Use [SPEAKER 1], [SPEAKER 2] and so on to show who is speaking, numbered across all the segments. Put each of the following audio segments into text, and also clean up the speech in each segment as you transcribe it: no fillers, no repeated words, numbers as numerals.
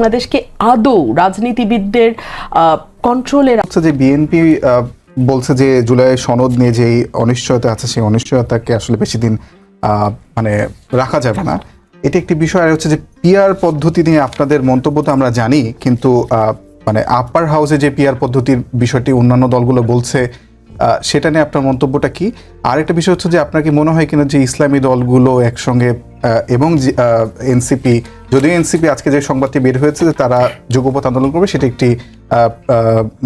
[SPEAKER 1] বাংলাদেশকে আদৌ রাজনীতিবিদদের কন্ট্রোলে
[SPEAKER 2] আচ্ছা, যে বিএনপি বলছে যে জুলাই সনদ নিয়ে যে অনিশ্চয়তা আছে সেই অনিশ্চয়তাকে আসলে বেশি দিন মানে রাখা যাবে না, এটি একটি বিষয়। আর হচ্ছে যে পিআর পদ্ধতি নিয়ে আপনাদের মন্তব্য তো আমরা জানি, কিন্তু মানে আপার হাউসে যে পিআর পদ্ধতির বিষয়টি অন্যান্য দলগুলো বলছে, সেটা নিয়ে আপনার মন্তব্যটা কি? আর একটা বিষয় হচ্ছে যে আপনার কি মনে হয় কিনা যে ইসলামী দলগুলো একসঙ্গে এবং এনসিপি, যদিও এনসিপি আজকে যে সংবাদটি বের হয়েছে যে তারা যুগপৎ আন্দোলন করবে, সেটি একটি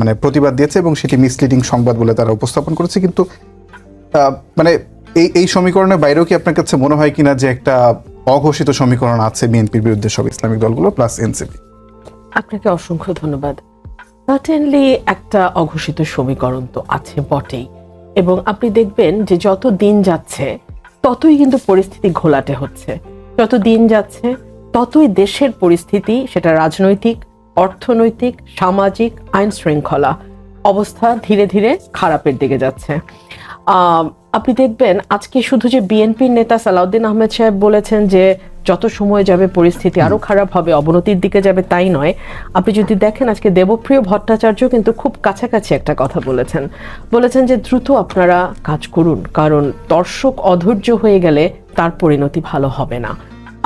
[SPEAKER 2] মানে প্রতিবাদ দিয়েছে এবং সেটি মিসলিডিং সংবাদ বলে তারা উপস্থাপন করেছে, কিন্তু মানে এই সমীকরণের বাইরেও কি আপনার কাছে মনে হয় কিনা যে একটা অঘোষিত সমীকরণ আছে বিএনপির বিরুদ্ধে সব ইসলামিক দলগুলো প্লাস এনসিপি?
[SPEAKER 1] আপনাকে অসংখ্য ধন্যবাদ। সার্টেনলি একটা অঘোষিত সমীকরণ তো আছে বটেই, এবং আপনি দেখবেন যে যত দিন যাচ্ছে ততই কিন্তু পরিস্থিতি ঘোলাটে হচ্ছে, যত দিন যাচ্ছে ততই দেশের পরিস্থিতি, সেটা রাজনৈতিক, অর্থনৈতিক, সামাজিক, আইন শৃঙ্খলা অবস্থা ধীরে ধীরে খারাপের দিকে যাচ্ছে। আপনি দেখবেন আজকে শুধু যে বিএনপির নেতা সালাউদ্দিন আহমেদ সাহেব বলেছেন যে যত সময় যাবে পরিস্থিতি আরো খারাপ হবে, অবনতির দিকে যাবে, তাই নয়। আপনি যদি দেখেন আজকে দেবপ্রিয় ভট্টাচার্য কিন্তু খুব কাছাকাছি একটা কথা বলেছেন যে দ্রুত আপনারা কাজ করুন, কারণ দর্শক অধৈর্য হয়ে গেলে তার পরিণতি ভালো হবে না।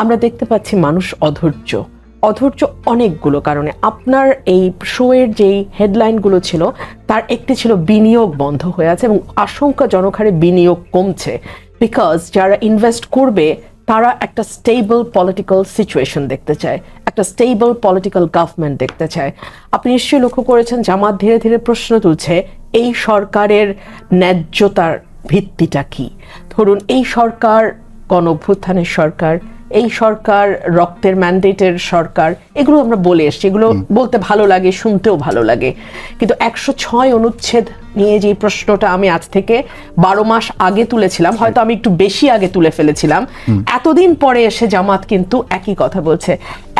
[SPEAKER 1] আমরা দেখতে পাচ্ছি মানুষ অধৈর্য অনেকগুলো কারণে। আপনার এই শোয়ের যেই হেডলাইনগুলো ছিল তার একটি ছিল বিনিয়োগ বন্ধ হয়ে আছে এবং আশঙ্কাজনক হারে বিনিয়োগ কমছে, বিকজ যারা ইনভেস্ট করবে তারা একটা স্টেবল পলিটিক্যাল সিচুয়েশন দেখতে চায়, একটা স্টেবল পলিটিক্যাল গভর্নমেন্ট দেখতে চায়। আপনি নিশ্চয়ই লক্ষ্য করেছেন জামাত ধীরে ধীরে প্রশ্ন তুলছে এই সরকারের ন্যায্যতার ভিত্তিটা কি। ধরুন এই সরকার গণঅভ্যুত্থানের সরকার, এই সরকার রক্তের ম্যান্ডেটের সরকার, এগুলো আমরা বলে এসছি, এগুলো বলতে ভালো লাগে, শুনতেও ভালো লাগে, কিন্তু 106 অনুচ্ছেদ নিয়ে যে প্রশ্নটা আমি আজ থেকে 12 মাস আগে তুলেছিলাম, হয়তো আমি একটু বেশি আগে তুলে ফেলেছিলাম, এতদিন পরে এসে জামাত কিন্তু একই কথা বলছে।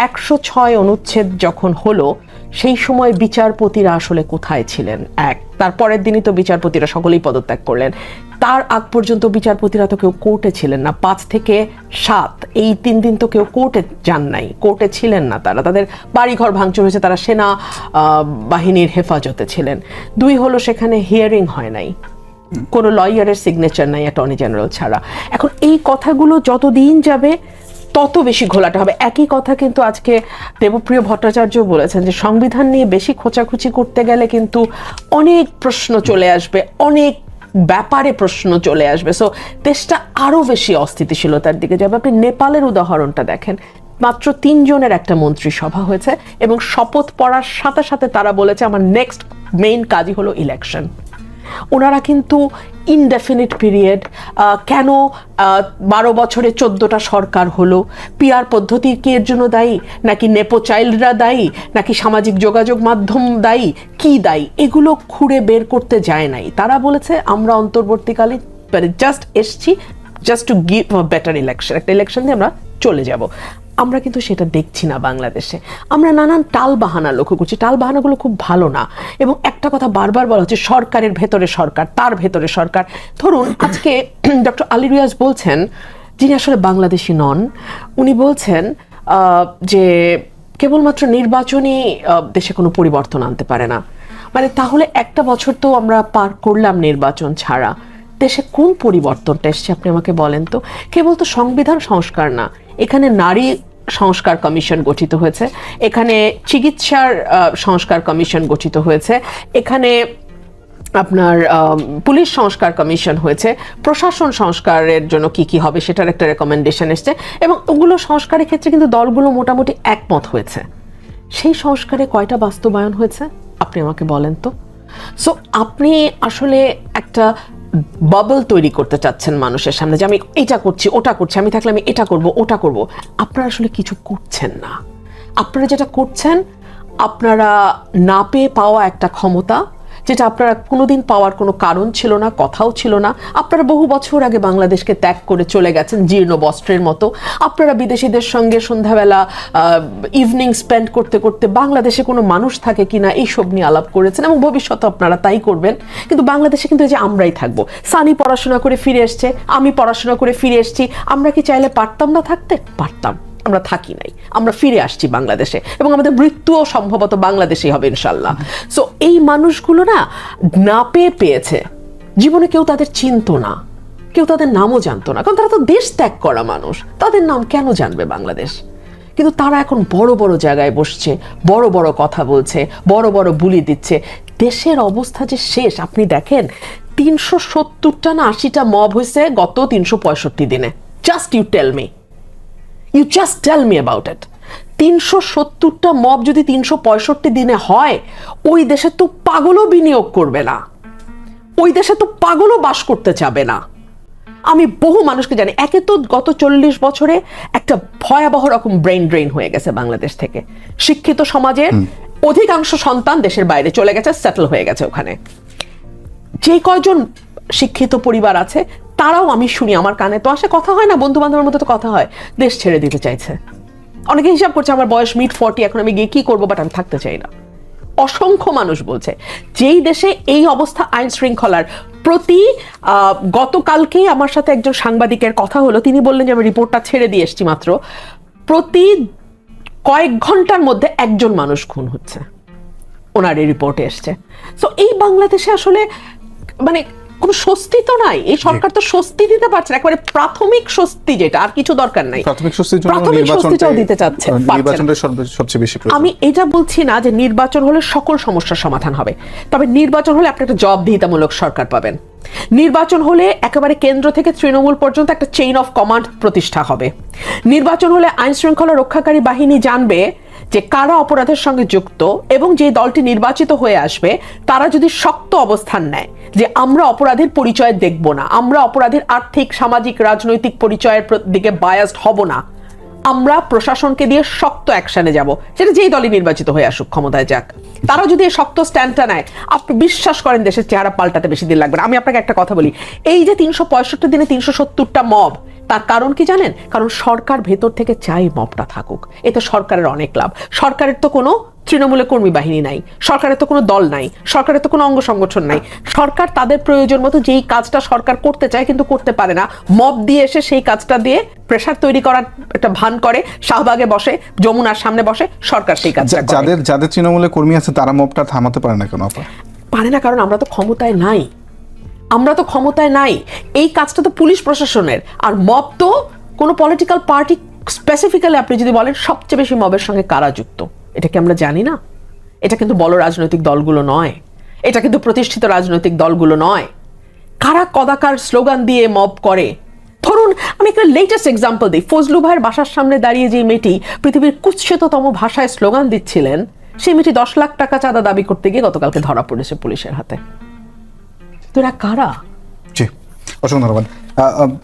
[SPEAKER 1] 106 অনুচ্ছেদ যখন হলো সেই সময় বিচারপতিরা আসলে কোথায় ছিলেন? তারপরের দিনই তো বিচারপতিরা সকলেই পদত্যাগ করলেন। তার আগ পর্যন্ত বিচারপতিরা তো কেউ কোর্টে ছিলেন না, 5 থেকে 7 এই 3 দিন তো কেউ কোর্টে যান নাই, কোর্টে ছিলেন না, তাদের বাড়িঘর ভাঙচুর হয়েছে, তারা সেনা বাহিনীর হেফাজতে ছিলেন। 2 হলো সেখানে হিয়ারিং হয় নাই, কোনো লয়ারের সিগনেচার নাই অ্যাটর্নি জেনারেল ছাড়া। এখন এই কথাগুলো যত দিন যাবে তত বেশি ঘোলাটে হবে। একই কথা কিন্তু আজকে দেবপ্রিয় ভট্টাচার্য বলেছেন যে সংবিধান নিয়ে বেশি খোঁচাখুচি করতে গেলে কিন্তু অনেক প্রশ্ন চলে আসবে, অনেক ব্যাপারে প্রশ্ন চলে আসবে, সো দেশটা আরো বেশি অস্থিতিশীলতার দিকে যাবে। আপনি নেপালের উদাহরণটা দেখেন, মাত্র 3 জনের একটা মন্ত্রিসভা হয়েছে এবং শপথ পড়ার সাথে সাথে তারা বলেছে আমার নেক্সট মেইন কাজই হলো ইলেকশন। ওনারা কিন্তু ইনডেফিনিট পিরিয়ড, কেন 12 বছরে 14টা সরকার হলো? পিআর পদ্ধতি কি এর জন্য দায়ী, নাকি নেপো চাইল্ডরা দায়ী, নাকি সামাজিক যোগাযোগ মাধ্যম দায়ী, কি দায়ী? এগুলো খুঁড়ে বের করতে যায় নাই। তারা বলেছে আমরা অন্তর্বর্তীকালীন জাস্ট এসছি just to give a better election, একটা ইলেকশন দিয়ে আমরা চলে যাব। আমরা কিন্তু সেটা দেখছি না বাংলাদেশে। আমরা নানান টাল বাহানা লক্ষ্য করছি, টাল বাহানাগুলো খুব ভালো না। এবং একটা কথা বারবার বলা হচ্ছে সরকারের ভেতরে সরকার, তার ভেতরে সরকার। ধরুন আজকে ডক্টর আলী রিয়াজ বলছেন, যিনি আসলে বাংলাদেশি নন, উনি বলছেন যে কেবলমাত্র নির্বাচনই দেশে কোনো পরিবর্তন আনতে পারে না। মানে তাহলে একটা বছর তো আমরা পার করলাম নির্বাচন ছাড়া, দেশে কোন পরিবর্তনটা এসছে আপনি আমাকে বলেন তো? কেবল তো সংবিধান সংস্কার না, এখানে নারী সংস্কার কমিশন গঠিত হয়েছে, এখানে চিকিৎসার সংস্কার কমিশন গঠিত হয়েছে, এখানে আপনার পুলিশ সংস্কার কমিশন হয়েছে, প্রশাসন সংস্কারের জন্য কি কি হবে সেটার একটা রেকমেন্ডেশন এসছে, এবং ওগুলো সংস্কারের ক্ষেত্রে কিন্তু দলগুলো মোটামুটি একমত হয়েছে। সেই সংস্কারে কয়টা বাস্তবায়ন হয়েছে আপনি আমাকে বলেন তো? সো আপনি আসলে একটা বাবল তৈরি করতে চাচ্ছেন মানুষের সামনে যে আমি এটা করছি ওটা করছি, আমি থাকলে আমি এটা করব ওটা করব। আপনারা আসলে কিছু করছেন না। আপনারা যেটা করছেন, আপনারা না পেয়ে পাওয়া একটা ক্ষমতা, যেটা আপনারা কোনোদিন পাওয়ার কোনো কারণ ছিল না, কথাও ছিল না। আপনারা বহু বছর আগে বাংলাদেশকে ত্যাগ করে চলে গেছেন জীর্ণ বস্ত্রের মতো। আপনারা বিদেশিদের সঙ্গে সন্ধ্যাবেলা ইভিনিং স্পেন্ড করতে করতে বাংলাদেশে কোনো মানুষ থাকে কিনা এইসব নিয়ে আলাপ করেছেন, এবং ভবিষ্যতে আপনারা তাই করবেন। কিন্তু বাংলাদেশে কিন্তু এই যে আমরাই থাকবো, সানি পড়াশোনা করে ফিরে এসছে, আমি পড়াশোনা করে ফিরে এসছি, আমরা কি চাইলে পারতাম না থাকতে? পারতাম, আমরা থাকি নাই, আমরা ফিরে আসছি বাংলাদেশে, এবং আমাদের মৃত্যুও সম্ভবত বাংলাদেশেই হবে ইনশাল্লাহ। সো এই মানুষগুলো না পেয়েছে, জীবনে কেউ তাদের চিনতো না, কেউ তাদের নামও জানতো না, কারণ তারা তো দেশ ত্যাগ করা মানুষ, তাদের নাম কেন জানবে বাংলাদেশ? কিন্তু তারা এখন বড় বড় জায়গায় বসছে, বড় বড় কথা বলছে, বড় বড় বুলি দিচ্ছে। দেশের অবস্থা যে শেষ, আপনি দেখেন 370টা না 80টা মব হয়েছে গত 365 দিনে। Just you tell me about it. 370টা মব যদি 365 দিনে হয়, ওই দেশে তো পাগলও বিনিয়োগ করবে না, ওই দেশে তো পাগলও বাস করতে চাবে না। আমি বহু মানুষকে জানি, একে তো গত 40 বছরে একটা ভয়াবহ রকম ব্রেন ড্রেন হয়ে গেছে বাংলাদেশ থেকে। শিক্ষিত সমাজের অধিকাংশ সন্তান দেশের বাইরে চলে গেছে, সেটেল হয়ে গেছে ওখানে। যে কয়জন শিক্ষিত পরিবার আছে তারাও আমি শুনি, আমার কানে তো আসে, কথা হয় না, বন্ধু বান্ধবের মধ্যে তো কথা হয়, দেশ ছেড়ে দিতে চাইছে। অনেকে হিসাব করছে আমার বয়স মিড 40, এখন আমি গিয়ে কি করবো, বাট আমি থাকতে চাই না। অসংখ্য মানুষ বলছে। যেই দেশে এই অবস্থা আইন শৃঙ্খলার প্রতি, গতকালকেই আমার সাথে একজন সাংবাদিকের কথা হলো, তিনি বললেন যে আমি রিপোর্টটা ছেড়ে দিয়ে এসছি মাত্র, প্রতি কয়েক ঘন্টার মধ্যে একজন মানুষ খুন হচ্ছে, ওনার এই রিপোর্টে এসছে। সো এই বাংলাদেশে আসলে মানে কোনো স্বস্তি তো নাই, এই সরকার তো স্বস্তি দিতে পারছে না, একেবারে প্রাথমিক স্বস্তি যেটা, আর কিছু দরকার নাই,
[SPEAKER 2] প্রাথমিক স্বস্তির জন্য
[SPEAKER 1] প্রাথমিক স্বস্তিটাও দিতে চাচ্ছে,
[SPEAKER 2] নির্বাচনটা সবচেয়ে বেশি প্রয়োজন।
[SPEAKER 1] আমি এটা বলছি না যে নির্বাচন হলে সকল সমস্যার সমাধান হবে, তবে নির্বাচন হলে আপনি একটা জবাবদিহিতামূলক সরকার পাবেন। নির্বাচন হলে একেবারে কেন্দ্র থেকে তৃণমূল পর্যন্ত একটা চেইন অফ কমান্ড প্রতিষ্ঠা হবে। নির্বাচন হলে আইন শৃঙ্খলা রক্ষাকারী বাহিনী জানবে যে কারা অপরাধের সঙ্গে যুক্ত, এবং যে দলটি নির্বাচিত হয়ে আসবে তারা যদি শক্ত অবস্থান নেয় যে আমরা অপরাধের পরিচয় দেখব না, আমরা অপরাধের আর্থিক, সামাজিক, রাজনৈতিক পরিচয়ের দিকে বায়াসড হব না, আমরা প্রশাসনকে দিয়ে শক্ত অ্যাকশনে যাব, সেটা যেই দলই নির্বাচিত হয়ে আসুক, ক্ষমতায় যাক, তারা যদি এই শক্ত স্ট্যান্ডটা নেয়, আপনি বিশ্বাস করেন দেশের চেহারা পাল্টাতে বেশি দিন লাগবে না। আমি আপনাকে একটা কথা বলি, এই যে 365 দিনে 370টা মব, তার কারণ কি জানেন? কারণ সরকার ভেতর থেকে চাই মবটা থাকুক, এতে সরকারের অনেক লাভ। সরকারের তো কোনো তৃণমূলের কর্মী বাহিনী নাই, সরকারের তো কোনো দল নাই, সরকারের তো কোনো অঙ্গ সংগঠন নাই। সরকার তাদের প্রয়োজন মতো যেই কাজটা সরকার করতে চায় কিন্তু করতে পারে না, মব দিয়ে এসে সেই কাজটা দিয়ে প্রেসার তৈরি করার একটা ভান করে, শাহবাগে বসে, যমুনার সামনে বসে, সরকার সেই কাজটা করে।
[SPEAKER 2] যাদের তৃণমূলের কর্মী আছে তারা মবটা থামাতে পারে না কেন?
[SPEAKER 1] পারে না কারণ আমরা তো ক্ষমতায় নাই, আমরা তো ক্ষমতায় নাই। এই কাজটা তো পুলিশ প্রশাসনের, আর মব তো কোনো পলিটিক্যাল পার্টি স্পেসিফিক্যালি আপনি যদি বলেন সবচেয়ে বেশি মবের সঙ্গে কারা যুক্ত, এটা কি আমরা জানি না? এটা কিন্তু বড় রাজনৈতিক দলগুলো নয়, এটা কিন্তু প্রতিষ্ঠিত রাজনৈতিক দলগুলো নয়। কারা কদাকার স্লোগান দিয়ে মব করে, ধরুন আমি একটা লেটেস্ট এক্সাম্পল দিই, ফজলু ভাইয়ের বাসার সামনে দাঁড়িয়ে যে মেয়েটি পৃথিবীর কুৎসিততম ভাষায় স্লোগান দিচ্ছিলেন, সেই মেয়েটি 10 লাখ টাকা চাঁদা দাবি করতে গিয়ে গতকালকে ধরা পড়েছে পুলিশের হাতে। তো এরা কারা?
[SPEAKER 2] জি, অসংখ্য ধন্যবাদ।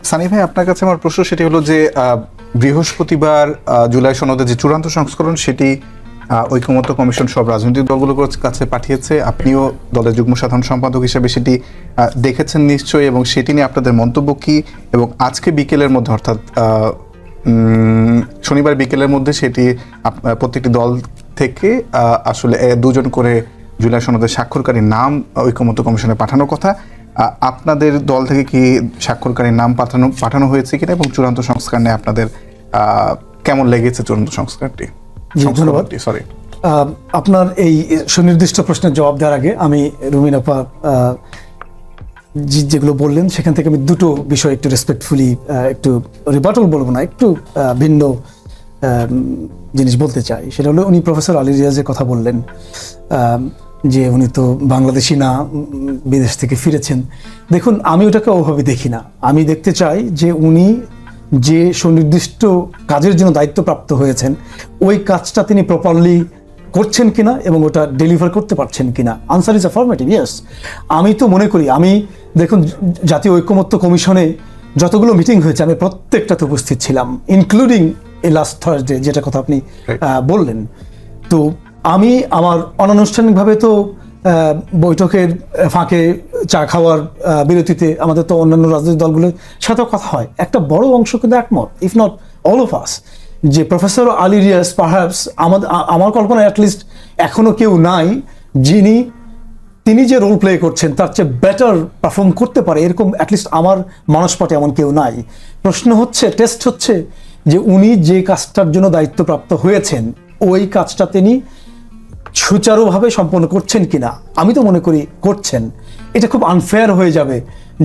[SPEAKER 2] সানি ভাই, আপনার কাছে আমার প্রশ্ন সেটি হলো যে বৃহস্পতিবার জুলাই সনদের যে চূড়ান্ত সংস্করণ সেটি ঐকমত্য কমিশন সব রাজনৈতিক দলগুলোর কাছে পাঠিয়েছে, আপনিও দলের যুগ্ম সাধারণ সম্পাদক হিসেবে সেটি দেখেছেন নিশ্চয়ই, এবং সেটি নিয়ে আপনাদের মন্তব্য কি? এবং আজকে বিকেলের মধ্যে, অর্থাৎ শনিবার বিকেলের মধ্যে সেটি প্রত্যেকটি দল থেকে আসলে 2জন করে জুলাই সনদের স্বাক্ষরকারী নাম ঐকমত্য কমিশনে পাঠানোর কথা। আপনাদের দল থেকে কি স্বাক্ষরকারীর নাম পাঠানো হয়েছে কিনা, এবং চূড়ান্ত সংস্কার নিয়ে আপনাদের কেমন লেগেছে চূড়ান্ত সংস্কারটি?
[SPEAKER 3] ধন্যবাদ।
[SPEAKER 2] সরি,
[SPEAKER 3] আপনার এই সুনির্দিষ্ট প্রশ্নের জবাব দেওয়ার আগে আমি রুমিন আপা যেগুলো বললেন সেখান থেকে আমি দুটো বিষয় একটু রেসপেক্টফুলি, একটু রিবাটল বলবো না, একটু ভিন্ন জিনিস বলতে চাই। সেটা হলো, উনি প্রফেসর আলী রিয়াজের কথা বললেন যে উনি তো বাংলাদেশি না, বিদেশ থেকে ফিরেছেন। দেখুন, আমি ওটাকে ওভাবে দেখি না। আমি দেখতে চাই যে উনি যে সুনির্দিষ্ট কাজের জন্য দায়িত্বপ্রাপ্ত হয়েছেন, ওই কাজটা তিনি প্রপারলি করছেন কিনা এবং ওটা ডেলিভার করতে পারছেন কিনা। Answer is affirmative, yes. আমি তো মনে করি, দেখুন, জাতীয় ঐকমত্য কমিশনে যতগুলো মিটিং হয়েছে আমি প্রত্যেকটাতে উপস্থিত ছিলাম, ইনক্লুডিং এই লাস্ট থার্সডে, যেটা কথা আপনি বললেন। তো আমি আমার অনানুষ্ঠানিকভাবে তো বৈঠকের ফাঁকে, চা খাওয়ার বিরতিতে আমাদের তো অন্যান্য রাজনৈতিক দলগুলোর সাথেও কথা হয়। একটা বড় অংশ কিন্তু একমত, if not all of us, যে প্রফেসর আলী রিয়াজ পারহ্যাপস আমার কল্পনা অ্যাটলিস্ট এখনো কেউ নাই তিনি যে রোল প্লে করছেন তার চেয়ে বেটার পারফর্ম করতে পারে, এরকম অ্যাটলিস্ট আমার মানসপটে এমন কেউ নাই। প্রশ্ন হচ্ছে, টেস্ট হচ্ছে যে উনি যে কাজটার জন্য দায়িত্বপ্রাপ্ত হয়েছেন ওই কাজটা তিনি সুচারুভাবে সম্পন্ন করছেন কিনা। আমি তো মনে করি করছেন। এটা খুব আনফেয়ার হয়ে যাবে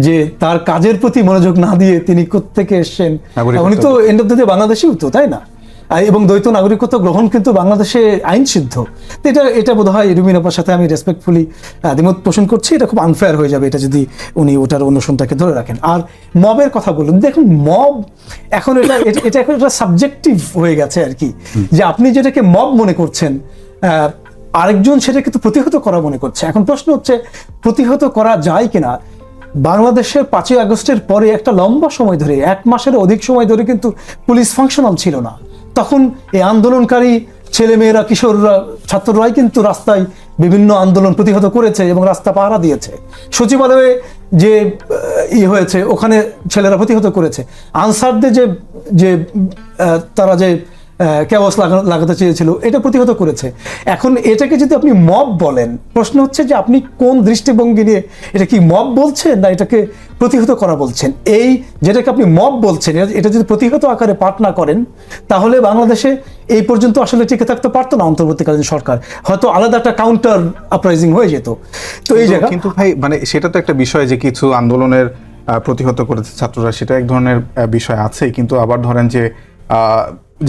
[SPEAKER 3] যে তার কাজের প্রতি মনোযোগ না দিয়ে তিনি কোত্থেকে এসছেন। উনি তো এন্ড অফ দ্য ডে বাংলাদেশেও তো, তাই না? এবং দ্বৈত নাগরিকত্ব গ্রহণ কিন্তু বাংলাদেশে আইন সিদ্ধ। তো এটা বোধ হয় রুমিন আপার সাথে আমি রেসপেক্টফুলি দ্বিমত পোষণ করছি। এটা খুব আনফেয়ার হয়ে যাবে এটা যদি উনি ওটার অনুসরণটাকে ধরে রাখেন। আর মবের কথা বলুন, দেখুন মব এখন এটা এখন একটা সাবজেক্টিভ হয়ে গেছে আর কি, যে আপনি যেটাকে মব মনে করছেন আরেকজন সেটাকে তো প্রতিহত করা মনে করছে। এখন প্রশ্ন হচ্ছে প্রতিহত করা যায় কিনা। বাংলাদেশের 5ই আগস্টের পরে একটা লম্বা সময় ধরে, 1 মাসের অধিক সময় ধরে কিন্তু পুলিশ ফাংশনাল ছিল না। তখন এই আন্দোলনকারী ছেলেমেয়েরা, কিশোররা, ছাত্ররাই কিন্তু রাস্তায় বিভিন্ন আন্দোলন প্রতিহত করেছে এবং রাস্তা পাহারা দিয়েছে। সচিবালয়ে যে হয়েছে ওখানে ছেলেরা প্রতিহত করেছে। আনসারদের যে তারা যে কেওয়াস লাগাতে চেয়েছিল এটা প্রতিহত করেছে। এখন এটাকে যদি আপনি মব বলেন, প্রশ্ন হচ্ছে যে আপনি কোন দৃষ্টিভঙ্গি নিয়ে এটা কি মব বলছেন না এটাকে প্রতিহত করা বলছেন। এই যেটাকে আপনি মব বলছেন এটা যদি প্রতিহত আকারে পাঠ না করেন তাহলে বাংলাদেশে এই পর্যন্ত আসলে টিকে থাকতে পারতো না অন্তর্বর্তীকালীন সরকার, হয়তো আলাদা একটা কাউন্টার আপরাইজিং হয়ে যেত। তো এই জায়গা
[SPEAKER 2] কিন্তু ভাই মানে সেটা তো একটা বিষয় যে কিছু আন্দোলনের প্রতিহত করেছে ছাত্ররা, সেটা এক ধরনের বিষয় আছে। কিন্তু আবার ধরেন যে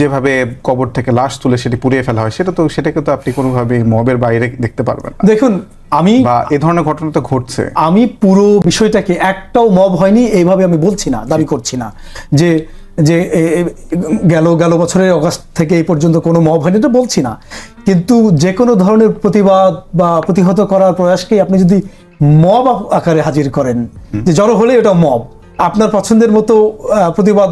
[SPEAKER 2] যেভাবে কবর থেকে লাশ তুলে সেটি পুড়িয়ে ফেলা হয়, সেটাকে তো আপনি কোনোভাবে মবের বাইরে দেখতে পারবেন না।
[SPEAKER 3] দেখুন আমি
[SPEAKER 2] বা এই ধরনের ঘটনা তো ঘটছে।
[SPEAKER 3] আমি পুরো বিষয়টাকে একটাও মব হয়নি এইভাবে আমি বলছি না, দাবি করছি না যে যে গেল বছরের অগাস্ট থেকে এই পর্যন্ত কোনো মব হয়নি, এটা বলছি না। কিন্তু যে কোনো ধরনের প্রতিবাদ বা প্রতিহত করার প্রয়াসকে আপনি যদি মব আকারে হাজির করেন, যে জড়ো হলে এটা মব, আপনার পছন্দের মতো প্রতিবাদ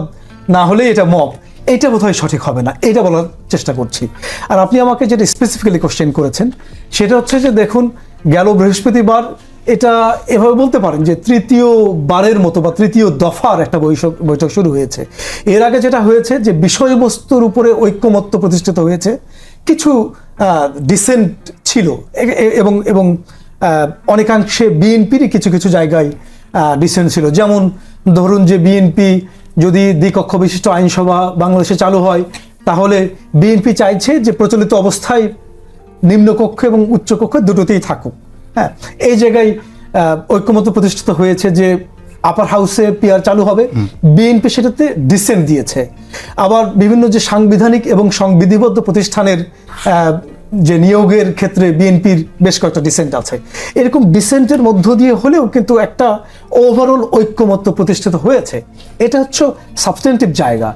[SPEAKER 3] না হলে এটা মব, এইটা বোধহয় সঠিক হবে না, এটা বলার চেষ্টা করছি। আর আপনি আমাকে যেটা স্পেসিফিক্যালি কোশ্চেন করেছেন সেটা হচ্ছে যে দেখুন গেল বৃহস্পতিবার এটা এভাবে বলতে পারেন যে তৃতীয় বারের মতো বা তৃতীয় দফার একটা বৈঠক শুরু হয়েছে। এর আগে যেটা হয়েছে যে বিষয়বস্তুর উপরে ঐক্যমত্য প্রতিষ্ঠিত হয়েছে, কিছু ডিসেন্ট ছিল এবং অনেকাংশে বিএনপিরই কিছু জায়গায় ডিসেন্ট ছিল। যেমন ধরুন যে বিএনপি যদি দ্বিকক্ষ বিশিষ্ট আইনসভা বাংলাদেশে চালু হয় তাহলে বিএনপি চাইছে যে প্রচলিত অবস্থায় নিম্নকক্ষ এবং উচ্চকক্ষ দুটোতেই থাকুক। হ্যাঁ, এই জায়গায় ঐক্যমত্য প্রতিষ্ঠিত হয়েছে যে আপার হাউসে পিআর চালু হবে, বিএনপি সেটাতে ডিসেন্ট দিয়েছে। আবার বিভিন্ন যে সাংবিধানিক এবং সংবিধিবদ্ধ প্রতিষ্ঠানের যে নিয়োগের ক্ষেত্রে বিএনপির বেশ কয়েকটা ডিসেন্ট আছে। এরকম ডিসেন্টের মধ্য দিয়ে হলেও কিন্তু একটা ওভারঅল ঐক্যমত্য প্রতিষ্ঠিত হয়েছে। এটা হচ্ছে সাবস্টেন্টিভ জায়গা।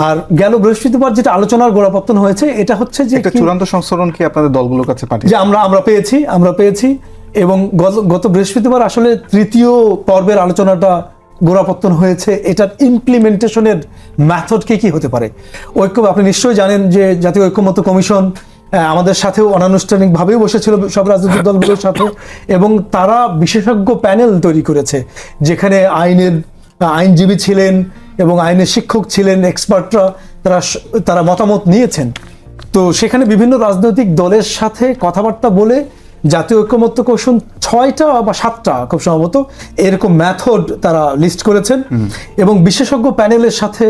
[SPEAKER 3] আর গেল বৃহস্পতিবার যেটা আলোচনার গোড়াপত্তন হয়েছে এটা হচ্ছে যে
[SPEAKER 2] একটা চূড়ান্ত সংস্করণ কি আপনাদের দলগুলোর কাছে পাঠিয়েছে?
[SPEAKER 3] যে আমরা পেয়েছি এবং গত বৃহস্পতিবার আসলে তৃতীয় পর্বের আলোচনাটা গোড়াপত্তন হয়েছে। এটার ইমপ্লিমেন্টেশনের মেথড কি হতে পারে। আপনি নিশ্চয়ই জানেন যে জাতীয় ঐক্যমত্য কমিশন আমাদের সাথেও অনানুষ্ঠানিকভাবেই বসেছিল সব রাজনৈতিক দলগুলোর সাথে, এবং তারা বিশেষজ্ঞ প্যানেল তৈরি করেছে যেখানে আইনজীবী ছিলেন এবং আইনের শিক্ষক ছিলেন, এক্সপার্টরা, তারা মতামত নিয়েছেন। তো সেখানে বিভিন্ন রাজনৈতিক দলের সাথে কথাবার্তা বলে জাতীয় ঐক্যমত্য কমিশন 6টা বা 7টা খুব সম্ভবত এরকম মেথড তারা লিস্ট করেছেন এবং বিশেষজ্ঞ প্যানেলের সাথে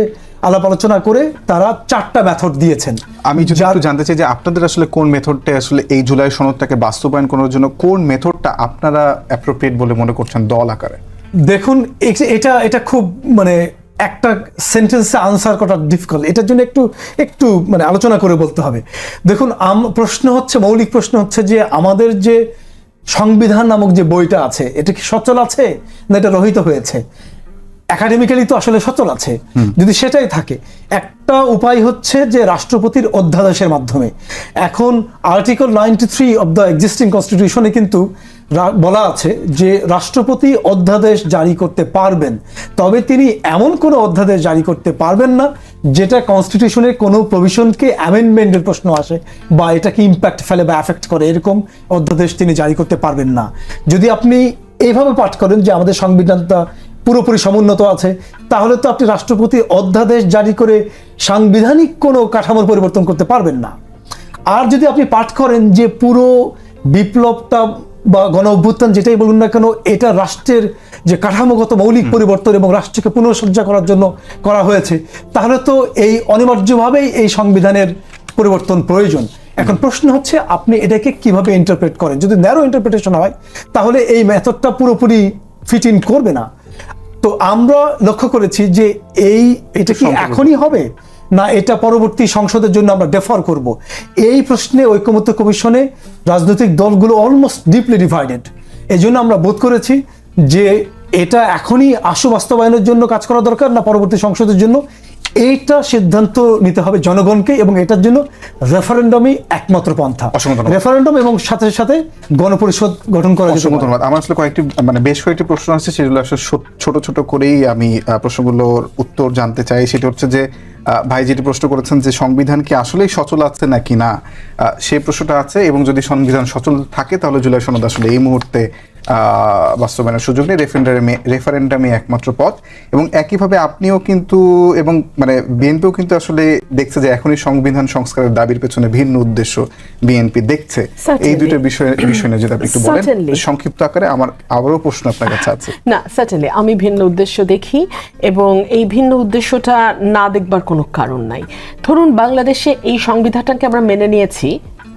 [SPEAKER 3] আলাপ আলোচনা করে তারা 4টা মেথড দিয়েছেন।
[SPEAKER 2] আমি যদি একটু জানতে চাই যে আপনাদের আসলে কোন মেথডটা আসলে এই জুলাই সনদটাকে বাস্তবায়ন করার জন্য কোন মেথডটা আপনারা অ্যাপ্রোপ্রিয়েট বলে মনে করছেন দল আকারে?
[SPEAKER 3] দেখুন এটা খুব মানে একটা সেন্টেন্সে আনসার করা ডিফিকাল্ট, এটার জন্য একটু মানে আলোচনা করে বলতে হবে। দেখুন মৌলিক প্রশ্ন হচ্ছে যে আমাদের যে সংবিধান নামক যে বইটা আছে এটা কি সচল আছে না এটা রহিত হয়েছে? একাডেমিক্যালি তো আসলে সচল আছে। যদি সেটাই থাকে, একটা উপায় হচ্ছে যে রাষ্ট্রপতির অধ্যাদেশের মাধ্যমে। এখন আর্টিকেল 93 অব দ্য এক্সিস্টিং কনস্টিটিউশনে কিন্তু বলা আছে যে রাষ্ট্রপতি অধ্যাদেশ জারি করতে পারবেন, তবে তিনি এমন কোনো অধ্যাদেশ জারি করতে পারবেন না যেটা কনস্টিটিউশনের কোনো প্রভিশনকে অ্যামেন্ডমেন্টের প্রশ্ন আসে বা এটাকে ইম্প্যাক্ট ফেলে বা অ্যাফেক্ট করে, এরকম অধ্যাদেশ তিনি জারি করতে পারবেন না। যদি আপনি এইভাবে পাঠ করেন যে আমাদের সংবিধানটা পুরোপুরি সমুন্নত আছে, তাহলে তো আপনি রাষ্ট্রপতি অধ্যাদেশ জারি করে সাংবিধানিক কোনো কাঠামোর পরিবর্তন করতে পারবেন না। আর যদি আপনি পাঠ করেন যে পুরো বিপ্লবটা বা গণ অভ্যুত্থান যেটাই বলুন না কেন, এটা রাষ্ট্রের যে কাঠামোগত মৌলিক পরিবর্তন এবং রাষ্ট্রকে পুনঃসজ্জা করার জন্য করা হয়েছে, তাহলে তো এই অনিবার্যভাবেই এই সংবিধানের পরিবর্তন প্রয়োজন। এখন প্রশ্ন হচ্ছে আপনি এটাকে কিভাবে ইন্টারপ্রেট করেন। যদি ন্যারো ইন্টারপ্রিটেশন হয় তাহলে এই মেথডটা পুরোপুরি ফিট ইন করবে না। তো আমরা লক্ষ্য করেছি যে এটা কি এখনই হবে না এটা পরবর্তী সংসদের জন্য আমরা ডেফার করব, এই প্রশ্নে ঐকমত্য কমিশনে রাজনৈতিক দলগুলো অলমোস্ট ডিপলি ডিভাইডেড। এই জন্য আমরা বোধ করেছি যে এটা এখনই আশু বাস্তবায়নের জন্য কাজ করা দরকার না পরবর্তী সংসদের জন্য, এইটা সিদ্ধান্ত নিতে হবে জনগণকে, এবং এটার জন্য রেফারেন্ডামই একমাত্র পন্থা। রেফারেন্ডাম এবং সাথে সাথে গণপরিষদ গঠন করা যেতে পারে।
[SPEAKER 2] ধন্যবাদ। আমার আসলে বেশ কয়েকটি প্রশ্ন আছে, সেগুলো আসলে ছোট ছোট করেই আমি প্রশ্নগুলোর উত্তর জানতে চাই। সেটা হচ্ছে যে ভাই যেটি প্রশ্ন করেছেন যে সংবিধান কি আসলেই সচল আছে নাকি না, সেই প্রশ্নটা আছে। এবং যদি সংবিধান সচল থাকে তাহলে জুলাই সনদ আসলে এই মুহূর্তে বাস্তবায়নের সুযোগ নেই, রেফারেন্ডামে একমাত্র পথ। এবং একইভাবে আপনিও কিন্তু এবং বিএনপিও কিন্তু আসলে দেখছে যে এখনই সংবিধান সংস্কারের দাবির পেছনে ভিন্ন উদ্দেশ্য বিএনপি দেখছে। এই দুইটা বিষয় নিয়ে যদি আপনি একটু বলেন সংক্ষিপ্ত আকারে। আমার আবারও প্রশ্ন আপনার কাছে আছে।
[SPEAKER 1] না, সার্টেনলি আমি ভিন্ন উদ্দেশ্য দেখি, এবং এই ভিন্ন উদ্দেশ্যটা না দেখবার কোনো কারণ নাই। ধরুন বাংলাদেশে এই সংবিধানটাকে আমরা মেনে নিয়েছি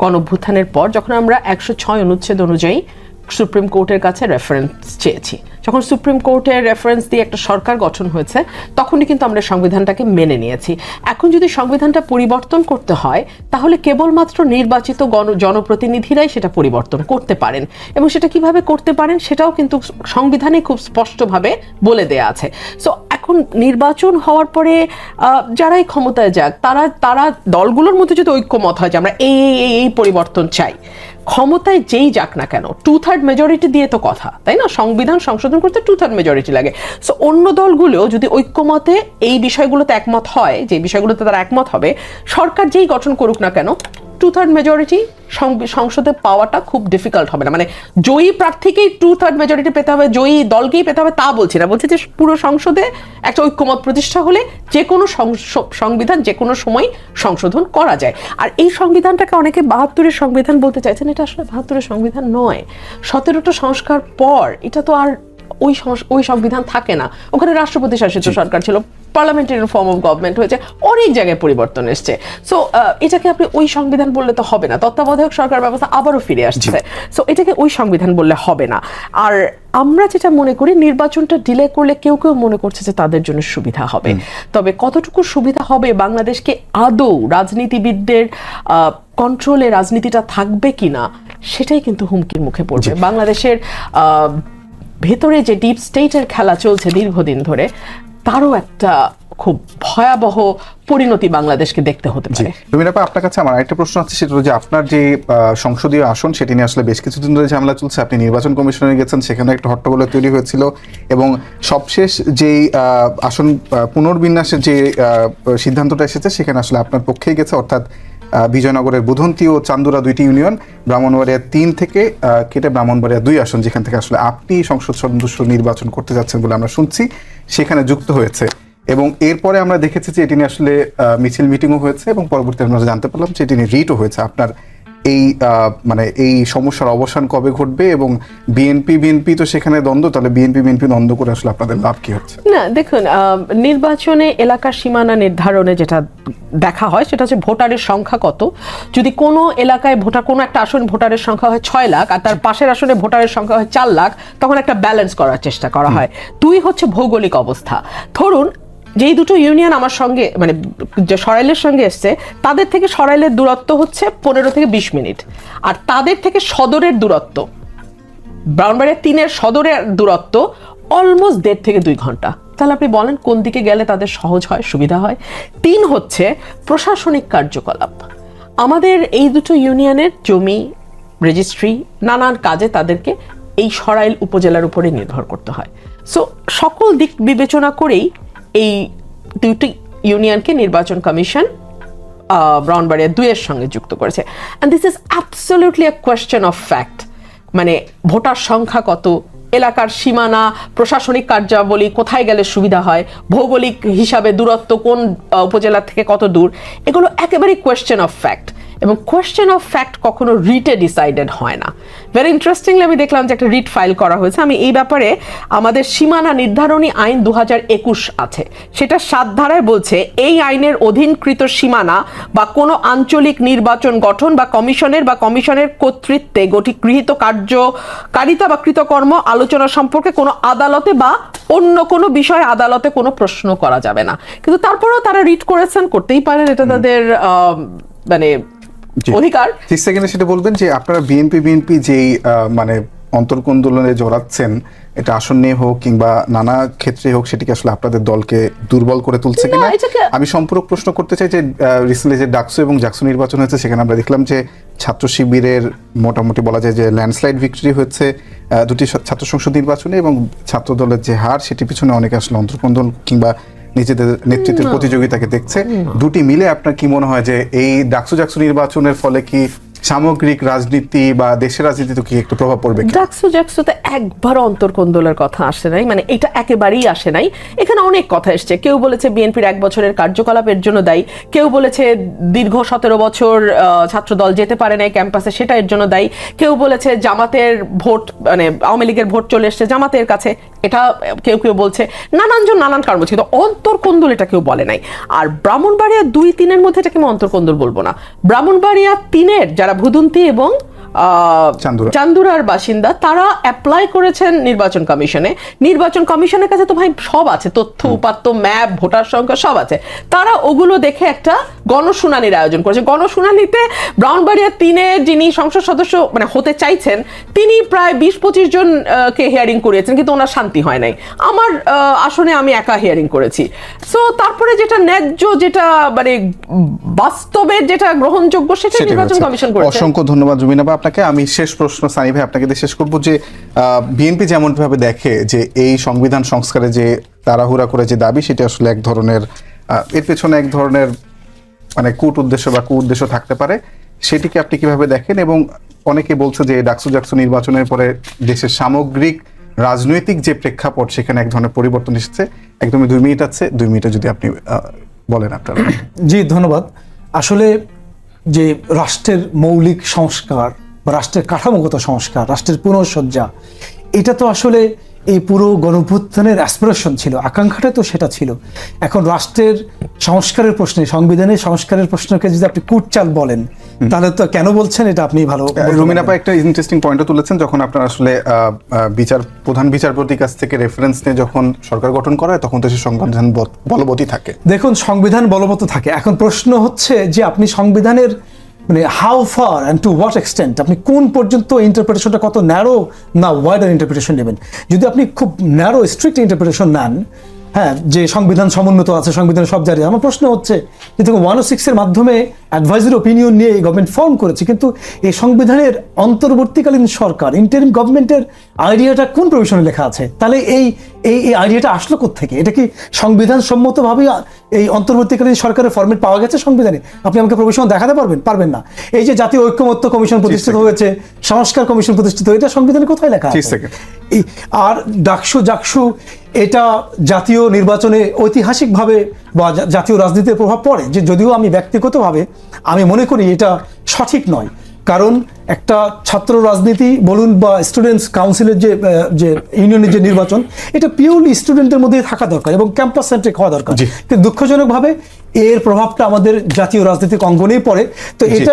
[SPEAKER 1] গণঅভ্যুত্থানের পর, যখন আমরা 106 অনুচ্ছেদ অনুযায়ী সুপ্রিম কোর্টের কাছে রেফারেন্স চেয়েছি। যখন সুপ্রিম কোর্টের রেফারেন্স দিয়ে একটা সরকার গঠন হয়েছে, তখনই কিন্তু আমরা সংবিধানটাকে মেনে নিয়েছি। এখন যদি সংবিধানটা পরিবর্তন করতে হয়, তাহলে কেবলমাত্র নির্বাচিত জনপ্রতিনিধিরাই সেটা পরিবর্তন করতে পারেন, এবং সেটা কিভাবে করতে পারেন সেটাও কিন্তু সংবিধানে খুব স্পষ্টভাবে বলে দেয়া আছে। সো এখন নির্বাচন হওয়ার পরে যারাই ক্ষমতায় যাক, তারা দলগুলোর মধ্যে যদি ঐক্যমত হয় যে আমরা এই পরিবর্তন চাই, ক্ষমতায় যেই যাক না কেন 2/3 মেজরিটি দিয়ে তো কথা, তাই না? সংবিধান সংশোধন করতে 2/3 মেজরিটি লাগে। সো অন্য দলগুলো যদি ঐক্যমতে এই বিষয়গুলোতে একমত হয়, যে বিষয়গুলোতে তারা একমত হবে, সরকার যেই গঠন করুক না কেন 2/3 মেজরিটি সংসদে পাওয়াটা খুব ডিফিকাল্ট হবে না। জয়ী প্রার্থীকেই 2/3 মেজরিটি পেতে হবে, জয়ী দলকেই পেতে হবে তা বলছি না, বলছি যে পুরো সংসদে একটা ঐক্যমত প্রতিষ্ঠা হলে যে কোনো সংবিধান যে কোনো সময় সংশোধন করা যায়। আর এই সংবিধানটাকে অনেকে 72-এর সংবিধান বলতে চাইছেন, এটা আসলে 72-এর সংবিধান নয়। 17টা সংস্কার পর এটা তো আর ওই সংবিধান থাকে না। ওখানে রাষ্ট্রপতি শাসিত সরকার ছিল, পার্লামেন্টারি ফর্ম অফ গভর্নমেন্ট হয়েছে, অনেক জায়গায় পরিবর্তন এসছে। সো এটাকে আপনি ওই সংবিধান বললে তো হবে না। তত্ত্বাবধায়ক সরকার ব্যবস্থা আবারও ফিরে আসছে। সো এটাকে ওই সংবিধান বললে হবে না। আর আমরা যেটা মনে করি, নির্বাচনটা ডিলে করলে কেউ কেউ মনে করছে যে তাদের জন্য সুবিধা হবে, তবে কতটুকু সুবিধা হবে, বাংলাদেশকে আদৌ রাজনীতিবিদদের কন্ট্রোলে রাজনীতিটা থাকবে কিনা, সেটাই কিন্তু হুমকির মুখে পড়বে। বাংলাদেশের ভেতরে যে ডিপ স্টেটের খেলা চলছে দীর্ঘদিন ধরে, তারও একটা খুব ভয়াবহ পরিণতি বাংলাদেশকে দেখতে হতে পারে।
[SPEAKER 2] রুমিনা আপা, আপনার কাছে আমার আরেকটা প্রশ্ন আছে, সেটা হচ্ছে আপনার যে সংসদীয় আসন, সেটি নিয়ে আসলে বেশ কিছুদিন ধরে ঝামেলা চলছে। আপনি নির্বাচন কমিশনে গেছেন, সেখানে একটা হট্টগোল তৈরি হয়েছিল, এবং সবশেষ যেই আসন পুনর্বিন্যাসের যে সিদ্ধান্তটা এসেছে, সেখানে আসলে আপনার পক্ষেই গেছে, অর্থাৎ বিজয়নগরের বুধন্তি ও চান্দুরা দুইটি ইউনিয়ন, ব্রাহ্মণবাড়িয়া 3 থেকে কেটে ব্রাহ্মণবাড়িয়া 2 আসন, যেখান থেকে আসলে আপনি সংসদ সদস্য নির্বাচন করতে যাচ্ছেন বলে আমরা শুনছি, সেখানে যুক্ত হয়েছে। এবং এরপরে আমরা দেখেছি যে এটি নিয়ে আসলে মিছিল মিটিংও হয়েছে, এবং পরবর্তীতে আমরা জানতে পারলাম যে এটি নিয়ে রিটও হয়েছে। আপনার এই সমস্যার অবসান কবে ঘটবে? এবং বিএনপি তো সেখানে দ্বন্দ্ব, তাহলে বিএনপি দ্বন্দ্ব করে আসলে আপনাদের লাভ কি হচ্ছে?
[SPEAKER 1] না, দেখুন, নির্বাচনে এলাকার সীমানা নির্ধারণে যেটা দেখা হয় সেটা হচ্ছে ভোটারের সংখ্যা কত। যদি কোনো এলাকায় কোনো একটা আসন ভোটারের সংখ্যা হয় 6 লাখ আর তার পাশের আসনে ভোটারের সংখ্যা হয় 4 লাখ, তখন একটা ব্যালেন্স করার চেষ্টা করা হয়। 2 হচ্ছে ভৌগোলিক অবস্থা। ধরুন যেই দুটো ইউনিয়ন আমার সঙ্গে যে সরাইলের সঙ্গে এসছে, তাদের থেকে সরাইলের দূরত্ব হচ্ছে 15 থেকে 20 মিনিট, আর তাদের থেকে সদরের দূরত্ব, ব্রাহ্মণবাড়িয়া 3-এর সদরের দূরত্ব অলমোস্ট 1.5 থেকে 2 ঘন্টা। তাহলে আপনি বলেন কোন দিকে গেলে তাদের সহজ হয়, সুবিধা হয়? 3 হচ্ছে প্রশাসনিক কার্যকলাপ। আমাদের এই দুটো ইউনিয়নের জমি রেজিস্ট্রি নানান কাজে তাদেরকে এই সরাইল উপজেলার উপরে নির্ভর করতে হয়। সো সকল দিক বিবেচনা করেই এই দুটি ইউনিয়নকে নির্বাচন কমিশন ব্রাহ্মণবাড়িয়া 2-এর সঙ্গে যুক্ত করেছে। And this is absolutely a question of fact. Voter সংখ্যা কত, এলাকার সীমানা, প্রশাসনিক কার্যাবলী, কোথায় গেলে সুবিধা হয়, ভৌগোলিক হিসাবে দূরত্ব কোন উপজেলা থেকে কত দূর, এগুলো একেবারেই কোয়েশ্চেন অফ ফ্যাক্ট। এবং কোয়েশ্চেন অফ ফ্যাক্ট কখনো রিটে ডিসাইডেড হয় না। ভেরি ইন্টারেস্টিংলি আমি দেখলাম যে একটা রিট ফাইল করা হয়েছে। আমি এই ব্যাপারে আমাদের সীমানা নির্ধারণী আইন 2021 আছে, সেটা 7 ধারায় বলছে এই আইনের অধীনকৃত সীমানা বা কোনো আঞ্চলিক নির্বাচন গঠন বা কমিশনের কর্তৃত্বে গৃহীত কার্যকারিতা বা কৃতকর্ম আলোচনা সম্পর্কে কোনো আদালতে বা অন্য কোনো বিষয়ে আদালতে কোনো প্রশ্ন করা যাবে না। কিন্তু তারপরেও তারা রিট করেছেন, করতেই পারেন, এটা তাদের মানে অধিকার।
[SPEAKER 2] 30 সেকেন্ডে সেটা বলবেন যে আপনারা বিএনপি যেই মানে অন্তর্কোন্দলে জড়াচ্ছেন, এটা আসন নিয়ে হোক কিংবা নানা ক্ষেত্রে হোক, সেটিকে আসলে আপনাদের দলকে দুর্বল করে তুলছে কিনা? আমি সম্পূরক প্রশ্ন করতে চাই যে রিসেন্টলি যে ডাকসু এবং জাকসু নির্বাচন হয়েছে, সেখানে আমরা দেখলাম যে ছাত্র শিবিরের মোটামুটি বলা যায় যে ল্যান্ডস্লাইড ভিক্টরি হচ্ছে দুটি ছাত্র সংসদ নির্বাচনে, এবং ছাত্র দলের যে হার সেটি পিছনে অনেকে আসলে অন্তর্কোন্দল কিংবা নিজেদের নেতৃত্বের প্রতিযোগিতাকে দেখছে। দুটি মিলে আপনার কি মনে হয় যে এই ডাকসু জাকসু নির্বাচনের ফলে কি সামগ্রিক রাজনীতি বা দেশের রাজনীতিতে কি একটু প্রভাব পড়বে?
[SPEAKER 1] ডাকসুতে একবার অন্তর্কোন্দলের কথা আসে নাই, মানে এটা একেবারেই আসে নাই। এখানে অনেক কথা এসছে। কেউ বলেছে বিএনপির 1 বছরের কার্যকলাপের জন্য দায়ী, কেউ বলেছে দীর্ঘ 17 বছর ছাত্র দল যেতে পারে নাই ক্যাম্পাসে, সেটা এর জন্য দায়ী, কেউ বলেছে জামাতের ভোট, মানে আওয়ামী লীগের ভোট চলে এসছে জামাতের কাছে, এটা কেউ বলছে, নানানজন নানান কারণ বলছে, কিন্তু অন্তর্কোন্দল এটা কেউ বলে নাই। আর ব্রাহ্মণবাড়িয়া 2-3-এর মধ্যে এটাকে আমি অন্তর্কোন্দল বলবো না। ব্রাহ্মণবাড়িয়া 3-এর যারা ভুদুন্তি এবং চান্দুরার বাসিন্দা, তারা অ্যাপ্লাই করেছেন নির্বাচন কমিশনের কাছে তো ভাই সব আছে, তথ্য উপাত্ত, ম্যাপ, ভোটার সংখ্যা সব আছে। তারা ওগুলো দেখে একটা গণশুনানির আয়োজন করেছে। গণশুনানিতে ব্রাহ্মণবাড়িয়া 3-এর যিনি সংসদ সদস্য মানে হতে চাইছেন, তিনি প্রায় 20-25 জনকে হিয়ারিং করিয়েছেন, কিন্তু ওনার শান্তি হয় নাই। আমার আসনে আমি একা হিয়ারিং করেছি। সো তারপরে যেটা ন্যায্য, যেটা মানে বাস্তবের যেটা গ্রহণযোগ্য, সেটা নির্বাচন কমিশন করেছে।
[SPEAKER 2] অসংখ্য ধন্যবাদ রুমিনা বা আপনাকে। আমি শেষ প্রশ্ন সানি ভাই আপনাকে দিয়ে শেষ করবো যে বিএনপি যেমন ভাবে দেখে যে এই সংবিধান সংস্কারে যে তাড়াহুড়া করে যে দাবি, সেটা আসলে এক ধরনের এর পেছনে এক ধরনের মানে কূট উদ্দেশ্য বা কুউদ্দেশ্য থাকতে পারে, সেটিকে আপনি কিভাবে দেখেন? এবং অনেকে বলছে যে ডাকসু জাকসু নির্বাচনের পরে দেশের সামগ্রিক রাজনৈতিক যে প্রেক্ষাপট, সেখানে এক ধরনের পরিবর্তন এসেছে। একদমই 2 মিনিট আছে, 2 মিনিটে যদি আপনি বলেন আপনার।
[SPEAKER 3] জি ধন্যবাদ। আসলে যে রাষ্ট্রের মৌলিক সংস্কার বা রাষ্ট্রের কাঠামোগত সংস্কার, রাষ্ট্রের পুনঃসজ্জা, এটা তো আসলে এই পুরো গণঅভ্যুত্থানের অ্যাসপিরেশন ছিল, আকাঙ্ক্ষাটা তো সেটা ছিল। এখন রাষ্ট্রের সংস্কারের প্রশ্নে, সংবিধানের সংস্কারের প্রশ্নকে যদি আপনি কুটচাল বলেন, তাহলে তো কেন বলছেন এটা আপনি ভালো।
[SPEAKER 2] রুমিনা আপা একটা ইন্টারেস্টিং পয়েন্ট তুলেছেন, যখন আপনার আসলে প্রধান বিচারপতির কাছ থেকে রেফারেন্স নিয়ে যখন সরকার গঠন করা হয়, তখন তো সে সংবিধান বলবৎই থাকে।
[SPEAKER 3] দেখুন, সংবিধান বলবৎ থাকে। এখন প্রশ্ন হচ্ছে যে আপনি সংবিধানের মানে how far and to what extent, আপনি কোন পর্যন্ত ইন্টারপ্রিটেশনটা কত ন্যারো না ওয়াইডার ইন্টারপ্রিটেশন নেবেন। যদি আপনি খুব ন্যারো স্ট্রিক্ট ইন্টারপ্রিটেশন নেন, হ্যাঁ, যে সংবিধান সমুন্নত আছে, সংবিধান সব জারি, আমার প্রশ্ন হচ্ছে যে 106-এর মাধ্যমে অ্যাডভাইজারি ওপিনিয়ন নিয়ে এই গভর্নমেন্ট ফর্ম করেছে, কিন্তু এই সংবিধানের অন্তর্বর্তীকালীন সরকার, ইন্টারিম গভর্নমেন্টের আইডিয়াটা কোন প্রভিশনে লেখা আছে? তাহলে এই এই আইডিয়াটা আসলো কোত্থেকে? এটা কি সংবিধান সম্মতভাবে এই অন্তর্বর্তীকালীন সরকারের ফরম্যাট পাওয়া গেছে সংবিধানে? আপনি আমাকে প্রভিশন দেখাতে পারবেন না। এই যে জাতীয় ঐক্যমত্য কমিশন প্রতিষ্ঠিত হয়েছে, সংস্কার কমিশন প্রতিষ্ঠিত, এটা সংবিধানে কোথায় লেখা আছে? আর ডাকসু জাকসু এটা জাতীয় নির্বাচনে ঐতিহাসিকভাবে বা জাতীয় রাজনীতির প্রভাব পড়ে, যে যদিও আমি ব্যক্তিগতভাবে আমি মনে করি এটা সঠিক নয়। কারণ একটা ছাত্র রাজনীতি বলুন বা স্টুডেন্টস কাউন্সিলের যে ইউনিয়নের যে নির্বাচন, এটা পিওরলি স্টুডেন্টদের মধ্যে থাকা দরকার এবং ক্যাম্পাস সেন্ট্রিক হওয়া দরকার। কিন্তু দুঃখজনকভাবে এর প্রভাবটা আমাদের জাতীয় রাজনৈতিক অঙ্গনেই পড়ে। তো এটা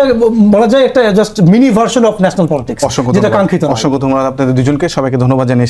[SPEAKER 3] বলা যায় একটা just mini version of national politics, যেটা কাঙ্ক্ষিত।
[SPEAKER 2] অসংখ্য ধন্যবাদ আপনাদের দুজনকে, সবাইকে ধন্যবাদ জানিয়ে